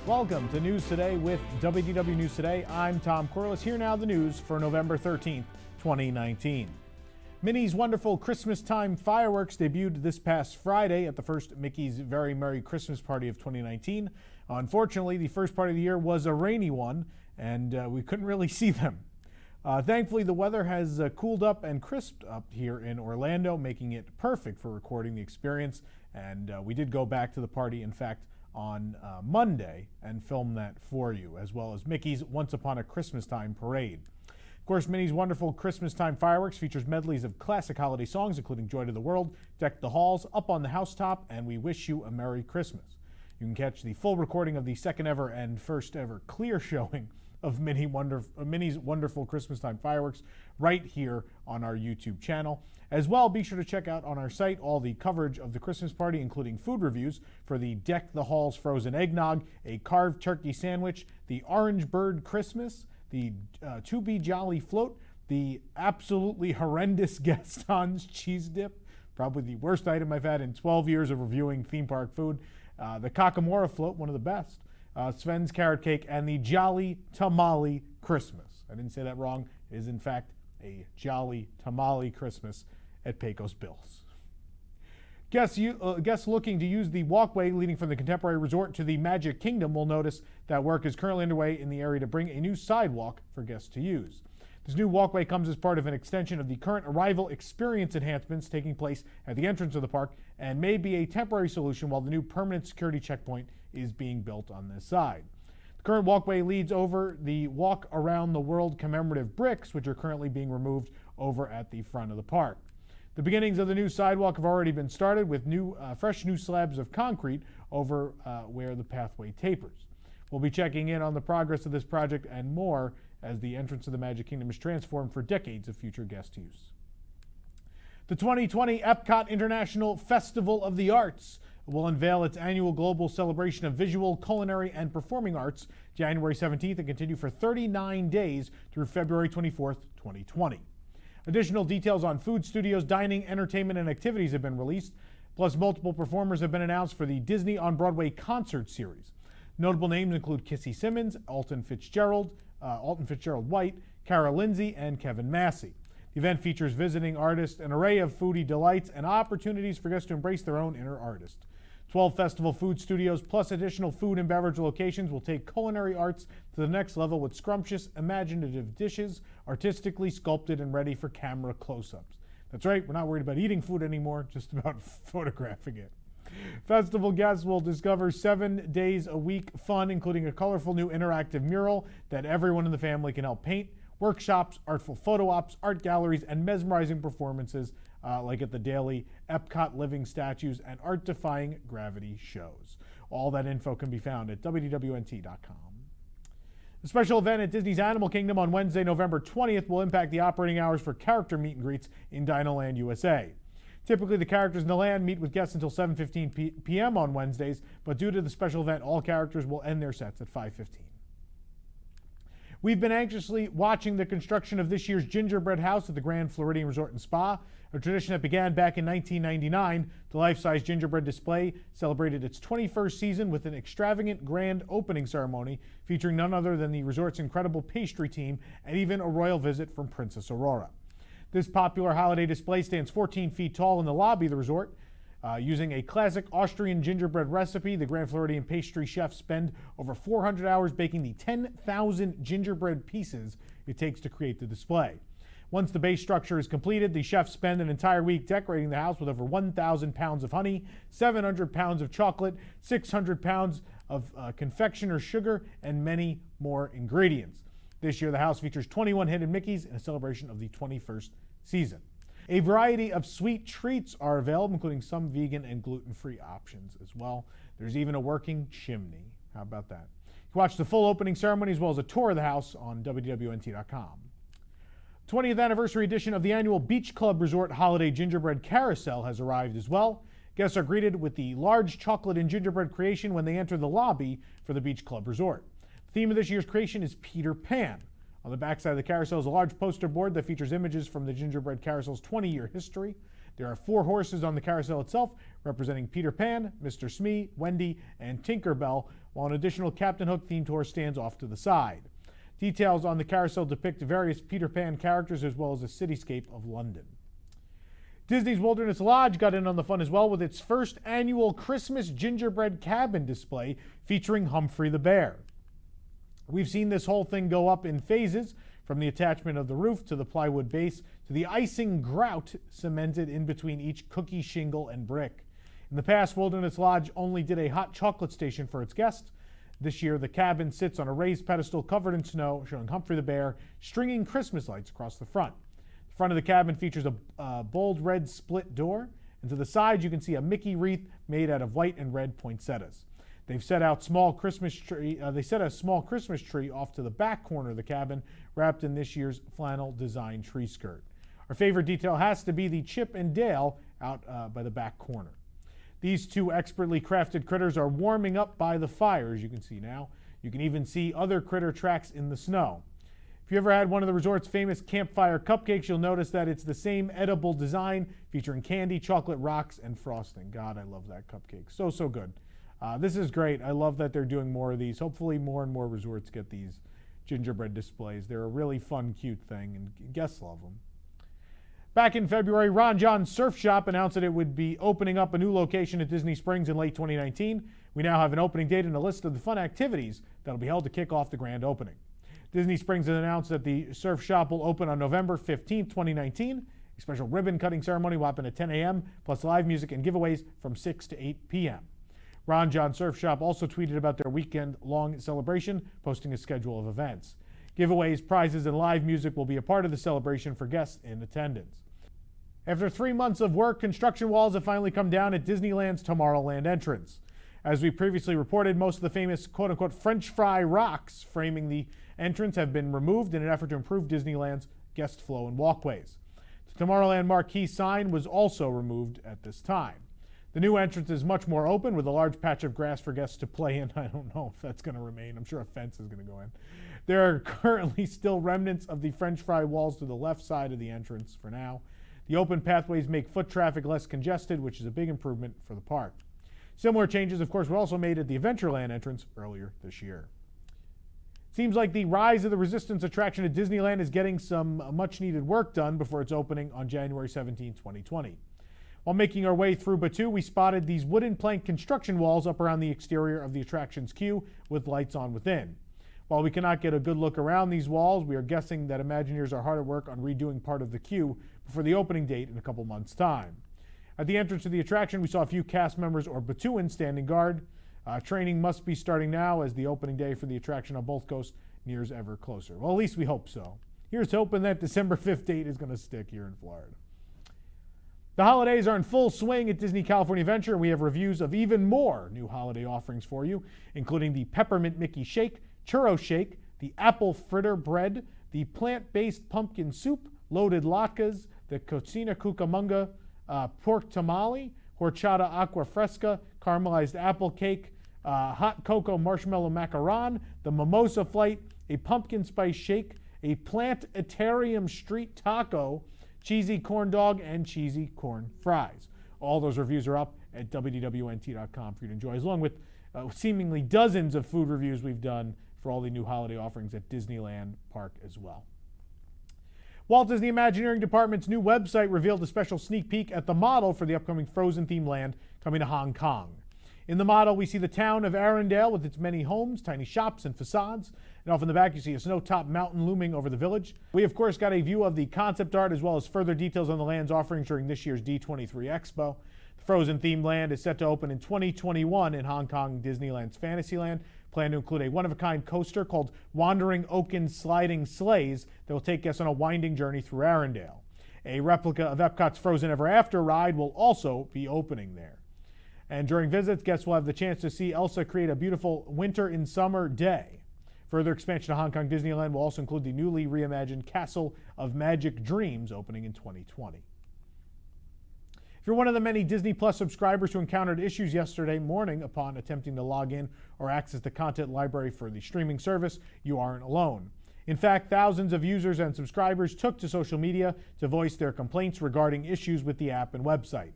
Welcome to News Today with WDW News Today. I'm Tom Corliss. Here now the news for November 13th, 2019. Minnie's Wonderful Christmas Time fireworks debuted this past Friday at the first Mickey's Very Merry Christmas Party of 2019. Unfortunately, the first part of the year was a rainy one, and we couldn't really see them. Thankfully, the weather has cooled up and crisped up here in Orlando, making it perfect for recording the experience. And we did go back to the party, in fact, on Monday and film that for you, as well as Mickey's Once Upon a Christmas Time parade. Of course, Minnie's Wonderful Christmas Time fireworks features medleys of classic holiday songs, including Joy to the World, Deck the Halls, Up on the Housetop, and We Wish You a Merry Christmas. You can catch the full recording of the second ever and first ever clear showing of Minnie's Wonderful Christmas Time fireworks right here on our YouTube channel. As well, be sure to check out on our site all the coverage of the Christmas party, including food reviews for the Deck the Halls frozen eggnog, a carved turkey sandwich, the Orange Bird Christmas, the To Be Jolly float, the absolutely horrendous Gaston's cheese dip, probably the worst item I've had in 12 years of reviewing theme park food, the Kakamora float, one of the best, Sven's carrot cake, and the Jolly Tamale Christmas. I didn't say that wrong. It is, in fact, a Jolly Tamale Christmas at Pecos Bill's. Guests looking to use the walkway leading from the Contemporary Resort to the Magic Kingdom will notice that work is currently underway in the area to bring a new sidewalk for guests to use. This new walkway comes as part of an extension of the current arrival experience enhancements taking place at the entrance of the park and may be a temporary solution while the new permanent security checkpoint is being built on this side. The current walkway leads over the Walk Around the World commemorative bricks, which are currently being removed over at the front of the park. The beginnings of the new sidewalk have already been started with fresh new slabs of concrete over where the pathway tapers. We'll be checking in on the progress of this project and more as the entrance to the Magic Kingdom is transformed for decades of future guest use. The 2020 Epcot International Festival of the Arts will unveil its annual global celebration of visual, culinary, and performing arts January 17th and continue for 39 days through February 24th, 2020. Additional details on food studios, dining, entertainment, and activities have been released, plus multiple performers have been announced for the Disney on Broadway concert series. Notable names include Kissy Simmons, Alton Fitzgerald White, Cara Lindsay, and Kevin Massey. The event features visiting artists, an array of foodie delights, and opportunities for guests to embrace their own inner artist. 12 festival food studios plus additional food and beverage locations will take culinary arts to the next level with scrumptious, imaginative dishes, artistically sculpted and ready for camera close-ups. That's right, we're not worried about eating food anymore, just about photographing it. Festival guests will discover 7 days a week fun, including a colorful new interactive mural that everyone in the family can help paint, workshops, artful photo ops, art galleries, and mesmerizing performances like at the daily Epcot Living Statues and art-defying gravity shows. All that info can be found at wdwnt.com. The special event at Disney's Animal Kingdom on Wednesday, November 20th will impact the operating hours for character meet and greets in Dinoland USA. Typically, the characters in the land meet with guests until 7:15 p.m. on Wednesdays, but due to the special event, all characters will end their sets at 5:15. We've been anxiously watching the construction of this year's Gingerbread House at the Grand Floridian Resort and Spa, a tradition that began back in 1999. The life-size gingerbread display celebrated its 21st season with an extravagant grand opening ceremony featuring none other than the resort's incredible pastry team and even a royal visit from Princess Aurora. This popular holiday display stands 14 feet tall in the lobby of the resort. Using a classic Austrian gingerbread recipe, the Grand Floridian pastry chefs spend over 400 hours baking the 10,000 gingerbread pieces it takes to create the display. Once the base structure is completed, the chefs spend an entire week decorating the house with over 1,000 pounds of honey, 700 pounds of chocolate, 600 pounds of confectioner's sugar, and many more ingredients. This year, the house features 21 hidden Mickeys in a celebration of the 21st season. A variety of sweet treats are available, including some vegan and gluten-free options as well. There's even a working chimney. How about that? You can watch the full opening ceremony as well as a tour of the house on wdwnt.com. 20th anniversary edition of the annual Beach Club Resort Holiday Gingerbread Carousel has arrived as well. Guests are greeted with the large chocolate and gingerbread creation when they enter the lobby for the Beach Club Resort. The theme of this year's creation is Peter Pan. On the backside of the carousel is a large poster board that features images from the Gingerbread Carousel's 20-year history. There are 4 horses on the carousel itself, representing Peter Pan, Mr. Smee, Wendy, and Tinkerbell, while an additional Captain Hook themed tour stands off to the side. Details on the carousel depict various Peter Pan characters as well as a cityscape of London. Disney's Wilderness Lodge got in on the fun as well with its first annual Christmas gingerbread cabin display featuring Humphrey the Bear. We've seen this whole thing go up in phases, from the attachment of the roof to the plywood base to the icing grout cemented in between each cookie shingle and brick. In the past, Wilderness Lodge only did a hot chocolate station for its guests. This year, the cabin sits on a raised pedestal covered in snow, showing Humphrey the Bear stringing Christmas lights across the front. The front of the cabin features a bold red split door, and to the side you can see a Mickey wreath made out of white and red poinsettias. They've set out small Christmas tree. They set a small Christmas tree off to the back corner of the cabin, wrapped in this year's flannel design tree skirt. Our favorite detail has to be the Chip and Dale out by the back corner. These two expertly crafted critters are warming up by the fire, as you can see now. You can even see other critter tracks in the snow. If you ever had one of the resort's famous campfire cupcakes, you'll notice that it's the same edible design featuring candy, chocolate rocks, and frosting. God, I love that cupcake. So, so good. This is great. I love that they're doing more of these. Hopefully more and more resorts get these gingerbread displays. They're a really fun, cute thing, and guests love them. Back in February, Ron John's Surf Shop announced that it would be opening up a new location at Disney Springs in late 2019. We now have an opening date and a list of the fun activities that will be held to kick off the grand opening. Disney Springs has announced that the Surf Shop will open on November 15, 2019. A special ribbon cutting ceremony will happen at 10 a.m., plus live music and giveaways from 6 to 8 p.m. Ron John Surf Shop also tweeted about their weekend-long celebration, posting a schedule of events. Giveaways, prizes, and live music will be a part of the celebration for guests in attendance. After 3 months of work, construction walls have finally come down at Disneyland's Tomorrowland entrance. As we previously reported, most of the famous quote-unquote French fry rocks framing the entrance have been removed in an effort to improve Disneyland's guest flow and walkways. The Tomorrowland marquee sign was also removed at this time. The new entrance is much more open with a large patch of grass for guests to play in. I don't know if that's going to remain. I'm sure a fence is going to go in. There are currently still remnants of the French fry walls to the left side of the entrance for now. The open pathways make foot traffic less congested, which is a big improvement for the park. Similar changes, of course, were also made at the Adventureland entrance earlier this year. Seems like the Rise of the Resistance attraction at Disneyland is getting some much-needed work done before its opening on January 17, 2020. While making our way through Batuu, we spotted these wooden plank construction walls up around the exterior of the attraction's queue with lights on within. While we cannot get a good look around these walls, we are guessing that Imagineers are hard at work on redoing part of the queue before the opening date in a couple months' time. At the entrance to the attraction, we saw a few cast members or Batuans standing guard. Training must be starting now as the opening day for the attraction on both coasts nears ever closer. Well, at least we hope so. Here's hoping that December 5th date is going to stick here in Florida. The holidays are in full swing at Disney California Adventure, and we have reviews of even more new holiday offerings for you, including the Peppermint Mickey Shake, Churro Shake, the Apple Fritter Bread, the Plant-Based Pumpkin Soup, Loaded Latkes, the Cocina Cucamonga Pork Tamale, Horchata Aqua Fresca, Caramelized Apple Cake, Hot Cocoa Marshmallow Macaron, the Mimosa Flight, a Pumpkin Spice Shake, a Planetarium Street Taco, Cheesy Corn Dog, and Cheesy Corn Fries. All those reviews are up at wdwnt.com for you to enjoy, along with seemingly dozens of food reviews we've done for all the new holiday offerings at Disneyland Park as well. Walt Disney Imagineering Department's new website revealed a special sneak peek at the model for the upcoming Frozen-themed land coming to Hong Kong. In the model, we see the town of Arendelle with its many homes, tiny shops, and facades. And off in the back, you see a snow-topped mountain looming over the village. We, of course, got a view of the concept art as well as further details on the land's offerings during this year's D23 Expo. The Frozen-themed land is set to open in 2021 in Hong Kong Disneyland's Fantasyland. Planned to include a one-of-a-kind coaster called Wandering Oaken Sliding Sleighs that will take guests on a winding journey through Arendelle. A replica of Epcot's Frozen Ever After ride will also be opening there. And during visits, guests will have the chance to see Elsa create a beautiful winter in summer day. Further expansion to Hong Kong Disneyland will also include the newly reimagined Castle of Magic Dreams opening in 2020. If you're one of the many Disney Plus subscribers who encountered issues yesterday morning upon attempting to log in or access the content library for the streaming service, you aren't alone. In fact, thousands of users and subscribers took to social media to voice their complaints regarding issues with the app and website.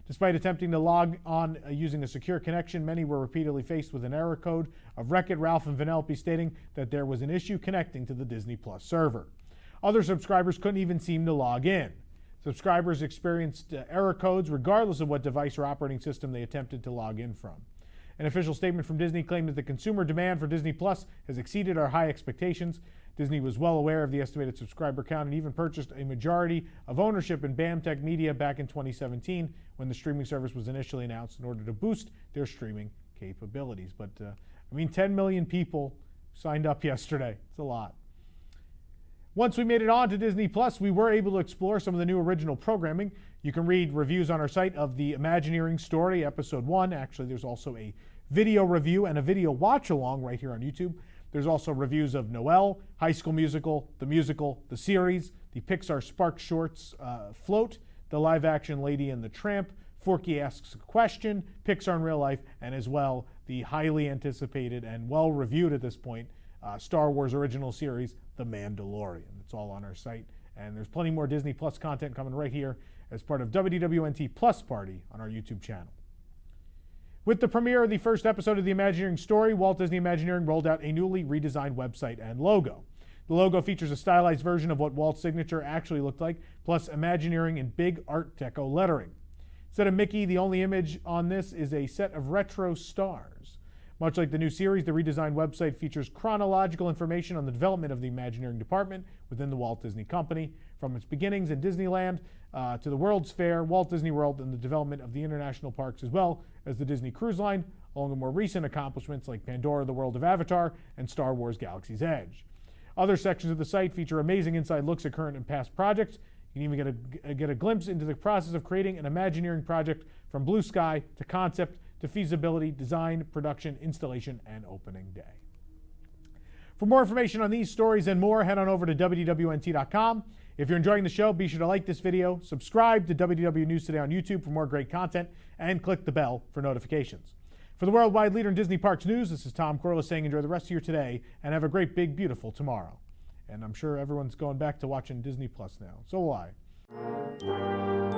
Despite attempting to log on using a secure connection, many were repeatedly faced with an error code of Wreck-It Ralph and Vanellope stating that there was an issue connecting to the Disney Plus server. Other subscribers couldn't even seem to log in. Subscribers experienced error codes regardless of what device or operating system they attempted to log in from. An official statement from Disney claimed that the consumer demand for Disney Plus has exceeded our high expectations. Disney was well aware of the estimated subscriber count and even purchased a majority of ownership in BAMTech Media back in 2017 when the streaming service was initially announced in order to boost their streaming capabilities. But, 10 million people signed up yesterday. It's a lot. Once we made it on to Disney Plus, we were able to explore some of the new original programming. You can read reviews on our site of the Imagineering story, episode 1. Actually, there's also a video review and a video watch-along right here on YouTube. There's also reviews of Noelle, High School Musical, the series, the Pixar Spark Shorts, Float, the live-action Lady and the Tramp, Forky Asks a Question, Pixar in Real Life, and as well the highly anticipated and well-reviewed at this point Star Wars original series, The Mandalorian. It's all on our site, and there's plenty more Disney Plus content coming right here as part of WDWNT Plus Party on our YouTube channel. With the premiere of the first episode of the Imagineering story, Walt Disney Imagineering rolled out a newly redesigned website and logo. The logo features a stylized version of what Walt's signature actually looked like, plus Imagineering in big Art Deco lettering. Instead of Mickey, the only image on this is a set of retro stars. Much like the new series, the redesigned website features chronological information on the development of the Imagineering department within the Walt Disney Company, from its beginnings in Disneyland to the World's Fair, Walt Disney World, and the development of the international parks, as well as the Disney Cruise Line, along with more recent accomplishments like Pandora, the World of Avatar, and Star Wars Galaxy's Edge. Other sections of the site feature amazing inside looks at current and past projects. You can even get a glimpse into the process of creating an Imagineering project from blue sky to concept to feasibility, design, production, installation, and opening day. For more information on these stories and more, head on over to wdwnt.com. If you're enjoying the show, be sure to like this video, subscribe to WDW News Today on YouTube for more great content, and click the bell for notifications. For the worldwide leader in Disney Parks news, this is Tom Corliss saying enjoy the rest of your today and have a great, big, beautiful tomorrow. And I'm sure everyone's going back to watching Disney Plus now. So will I.